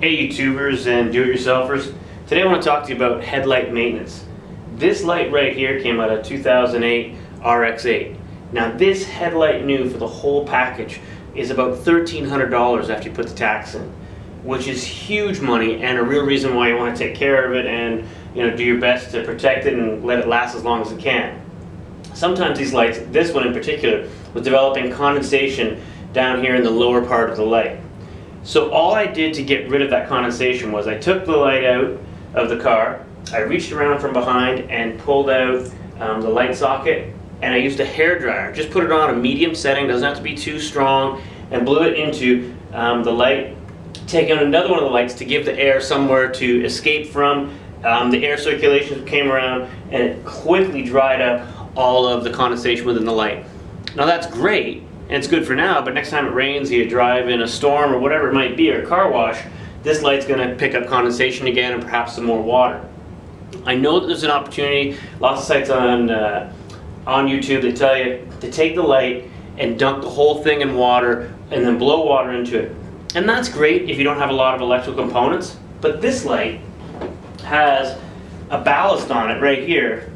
Hey YouTubers and do-it-yourselfers. Today I want to talk to you about headlight maintenance. This light right here came out of 2008 RX-8. Now this headlight new for the whole package is about $1,300 after you put the tax in, which is huge money and a real reason why you want to take care of it and do your best to protect it and let it last as long as it can. Sometimes these lights, this one in particular, was developing condensation down here in the lower part of the light. So all I did to get rid of that condensation was I took the light out of the car, I reached around from behind and pulled out the light socket, and I used a hair dryer. Just put it on a medium setting, doesn't have to be too strong, and blew it into the light. Take out another one of the lights to give the air somewhere to escape from. The air circulation came around and it quickly dried up all of the condensation within the light. Now that's great, and it's good for now, but next time it rains, you drive in a storm or whatever it might be, or a car wash, this light's going to pick up condensation again and perhaps some more water. I know that there's an opportunity, lots of sites on YouTube that tell you to take the light and dunk the whole thing in water and then blow water into it. And that's great if you don't have a lot of electrical components, but this light has a ballast on it right here,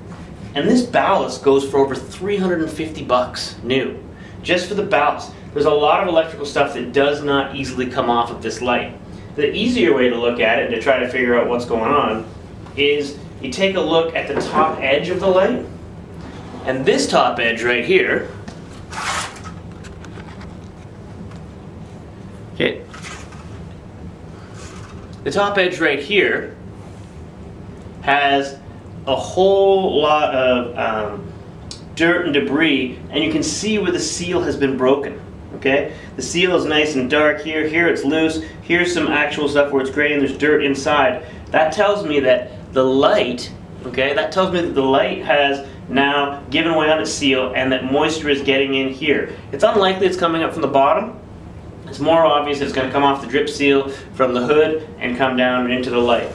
and this ballast goes for over 350 bucks new. Just for the ballast. There's a lot of electrical stuff that does not easily come off of this light. The easier way to look at it, to try to figure out what's going on, is you take a look at the top edge of the light, and this top edge right here, okay, the top edge right here has a whole lot of dirt and debris, and you can see where the seal has been broken. Okay, the seal is nice and dark here. Here it's loose. Here's some actual stuff where it's gray and there's dirt inside. That tells me that the light, that tells me that the light has now given way on its seal and that moisture is getting in here. It's unlikely it's coming up from the bottom. It's more obvious it's going to come off the drip seal from the hood and come down into the light.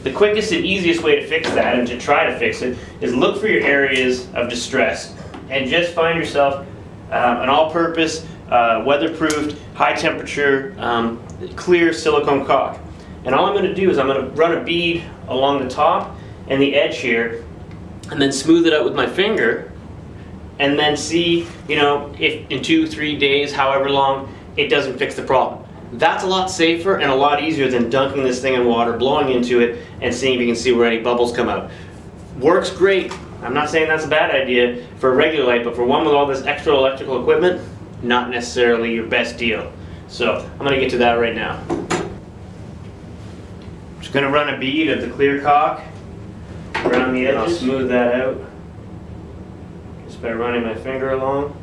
The quickest and easiest way to fix that, and to try to fix it, is look for your areas of distress and just find yourself an all-purpose, weatherproofed, high-temperature, clear silicone caulk. And all I'm going to do is I'm going to run a bead along the top and the edge here, and then smooth it out with my finger, and then see, if in 2-3 days, however long, it doesn't fix the problem. That's a lot safer and a lot easier than dunking this thing in water, blowing into it, and seeing if you can see where any bubbles come out. Works great. I'm not saying that's a bad idea for a regular light, but for one with all this extra electrical equipment, not necessarily your best deal. So I'm going to get to that right now. Just going to run a bead of the clear caulk around the edges. I'll smooth that out just by running my finger along.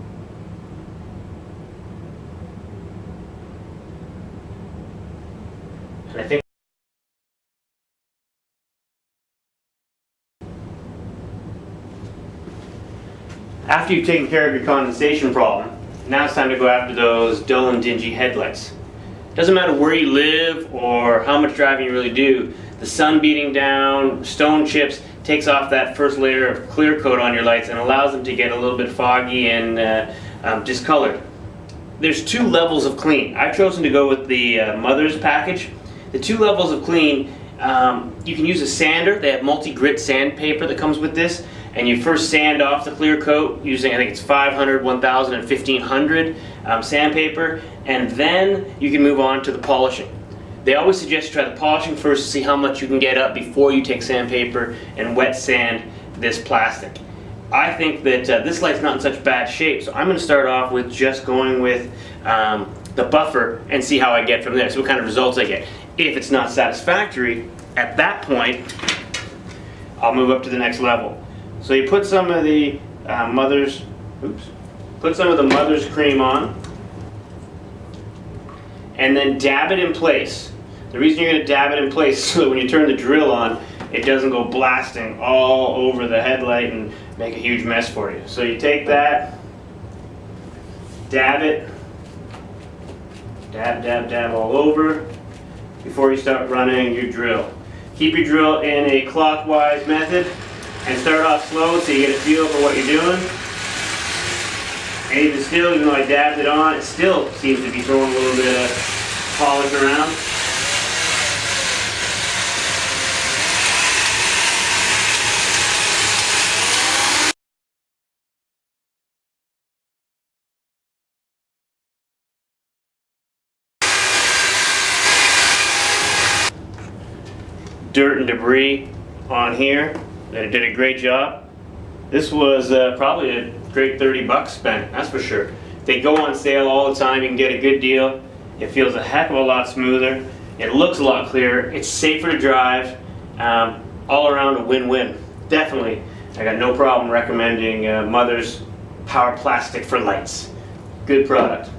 I think after you've taken care of your condensation problem, now it's time to go after those dull and dingy headlights. Doesn't matter where you live or how much driving you really do, the sun beating down, stone chips, takes off that first layer of clear coat on your lights and allows them to get a little bit foggy and discolored. There's two levels of clean. I've chosen to go with the Mother's package. The two levels of clean, you can use a sander. They have multi-grit sandpaper that comes with this, and you first sand off the clear coat using, I think it's 500, 1000, and 1500 sandpaper, and then you can move on to the polishing. They always suggest you try the polishing first to see how much you can get up before you take sandpaper and wet sand this plastic. I think that this light's not in such bad shape, so I'm going to start off with just going with the buffer and see how I get from there, see what kind of results I get. If it's not satisfactory, at that point, I'll move up to the next level. So you put some of the Mother's cream on, and then dab it in place. The reason you're going to dab it in place is so that when you turn the drill on, it doesn't go blasting all over the headlight and make a huge mess for you. So you take that, dab it, dab, dab, dab all over before you start running your drill. Keep your drill in a clockwise method and start off slow so you get a feel for what you're doing. And even still, even though I dabbed it on, it still seems to be throwing a little bit of polish around. dirt and debris on here. They did a great job. This was probably a great 30 bucks spent, that's for sure. They go on sale all the time. You can get a good deal. It feels a heck of a lot smoother. It looks a lot clearer. It's safer to drive. All around a win-win. Definitely, I got no problem recommending Mother's Power Plastic for lights. Good product.